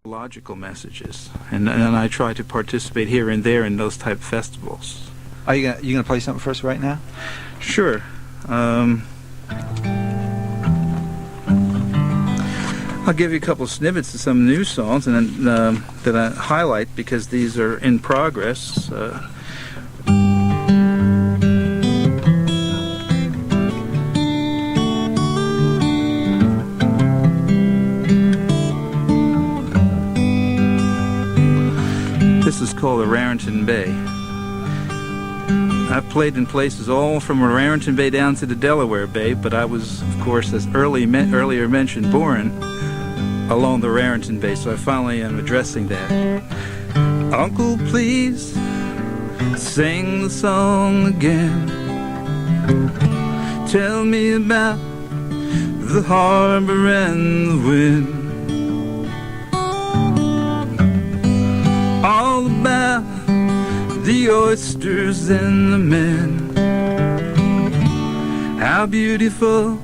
Logical messages, and I try to participate here and there in those type of festivals. Are you gonna play something for us right now? Sure. I'll give you a couple of snippets of some new songs, and then that I highlight because these are in progress. This is called the Raritan Bay. I've played in places all from Raritan Bay down to the Delaware Bay, but I was, of course, as earlier mentioned, born along the Raritan Bay, so I finally am addressing that. Uncle, please sing the song again. Tell me about the harbor and the wind. All about the oysters and the men. How beautiful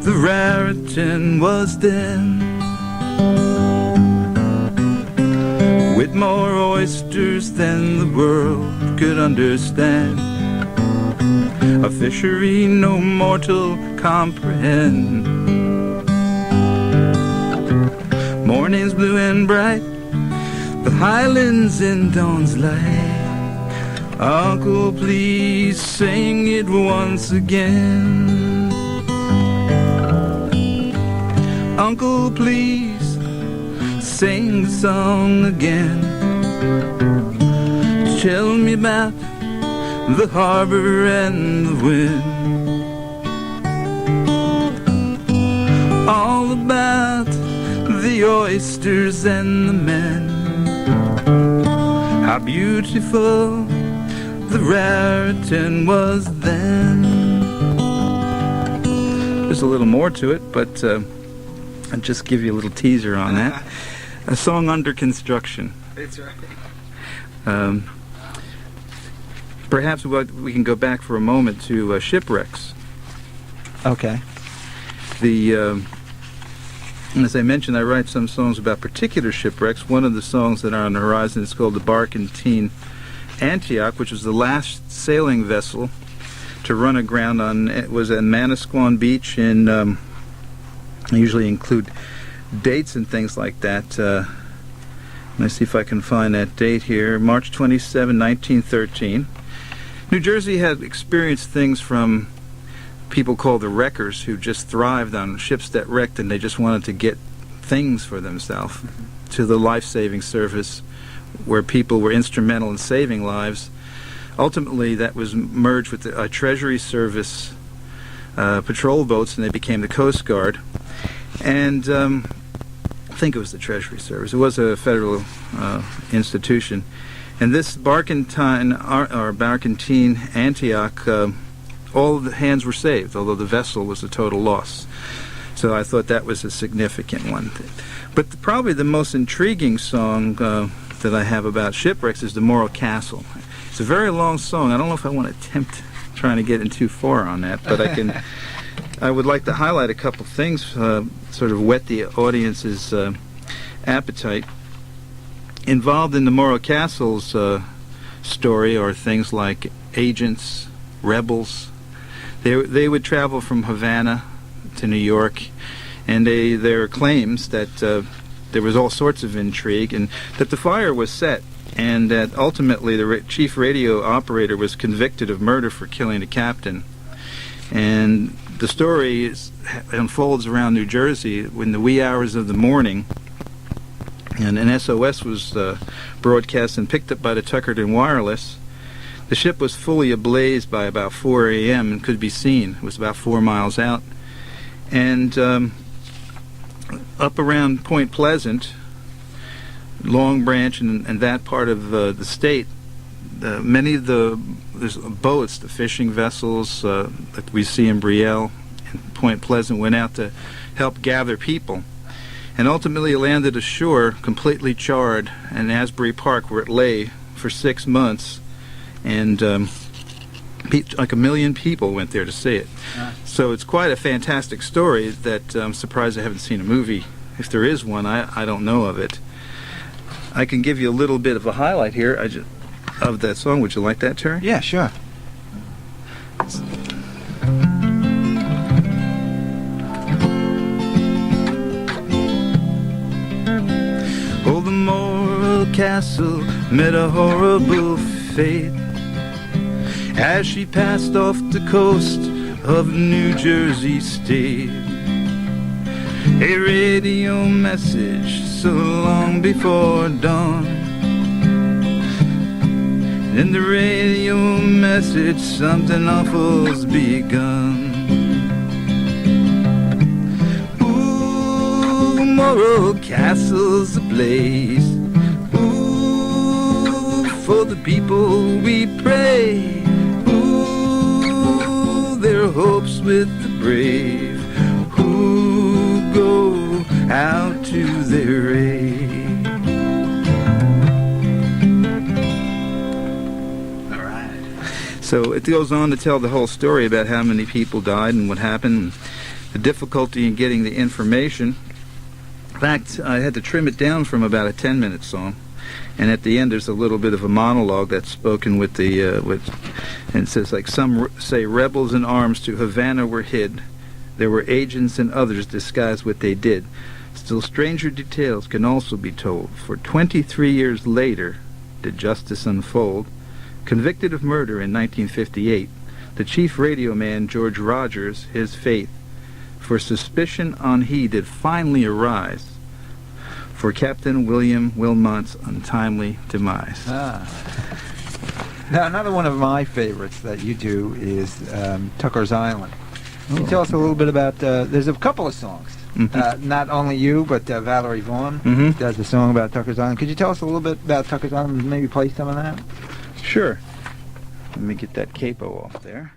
the Raritan was then, with more oysters than the world could understand, a fishery no mortal comprehend. Mornings blue and bright, the highlands in dawn's light. Uncle, please sing it once again. Uncle, please sing the song again. Tell me about the harbor and the wind. All about the oysters and the men. How beautiful the Raritan was then. There's a little more to it, but I'll just give you a little teaser on that. A song under construction. That's right. Perhaps we can go back for a moment to shipwrecks. Okay. As I mentioned, I write some songs about particular shipwrecks. One of the songs that are on the horizon is called the Barkentine Antioch, which was the last sailing vessel to run aground on. It was at Manasquan Beach, and I usually include dates and things like that. Let me see if I can find that date here. March 27, 1913. New Jersey had experienced things from people called the wreckers, who just thrived on ships that wrecked and they just wanted to get things for themselves, to the life-saving service where people were instrumental in saving lives. Ultimately, that was merged with the Treasury Service patrol boats, and they became the Coast Guard. And I think it was the Treasury Service. It was a federal institution. And this Barkentine Antioch, all the hands were saved, although the vessel was a total loss. So I thought that was a significant one. But probably the most intriguing song that I have about shipwrecks is the Moral Castle. It's a very long song. I don't know if I want to attempt trying to get in too far on that, but I would like to highlight a couple things, sort of whet the audience's appetite. Involved in the Moral Castle's story are things like agents, rebels. They would travel from Havana to New York, and there are claims that there was all sorts of intrigue, and that the fire was set, and that ultimately the chief radio operator was convicted of murder for killing the captain. And the story unfolds around New Jersey in the wee hours of the morning, and an SOS was broadcast and picked up by the Tuckerton Wireless. The ship was fully ablaze by about 4 a.m. and could be seen. It was about 4 miles out. And up around Point Pleasant, Long Branch, and that part of the state, many of the boats, the fishing vessels that we see in Brielle and Point Pleasant, went out to help gather people, and ultimately landed ashore completely charred in Asbury Park, where it lay for 6 months. And like 1 million people went there to see it. So it's quite a fantastic story that I'm surprised I haven't seen a movie. If there is one, I don't know of it. I can give you a little bit of a highlight here of that song. Would you like that, Terry? Yeah, sure. Oh, the moral castle met a horrible fate as she passed off the coast of New Jersey State. A radio message so long before dawn. In the radio message, something awful's begun. Ooh, moral castles ablaze. Ooh, for the people we pray. Ooh, their hopes with the brave who go out to their aid. All right. So it goes on to tell the whole story about how many people died and what happened, and the difficulty in getting the information. In fact, I had to trim it down from about a 10-minute song, and at the end there's a little bit of a monologue that's spoken with the and it says, like, some say rebels in arms to Havana were hid. There were agents and others disguised what they did. Still stranger details can also be told, for 23 years later did justice unfold. Convicted of murder in 1958, the chief radio man George Rogers, his fate for suspicion on he did finally arise for Captain William Wilmot's untimely demise. Now, another one of my favorites that you do is Tucker's Island. Can you tell us a little bit about, there's a couple of songs. Mm-hmm. Not only you, but Valerie Vaughan does a song about Tucker's Island. Could you tell us a little bit about Tucker's Island and maybe play some of that? Sure. Let me get that capo off there.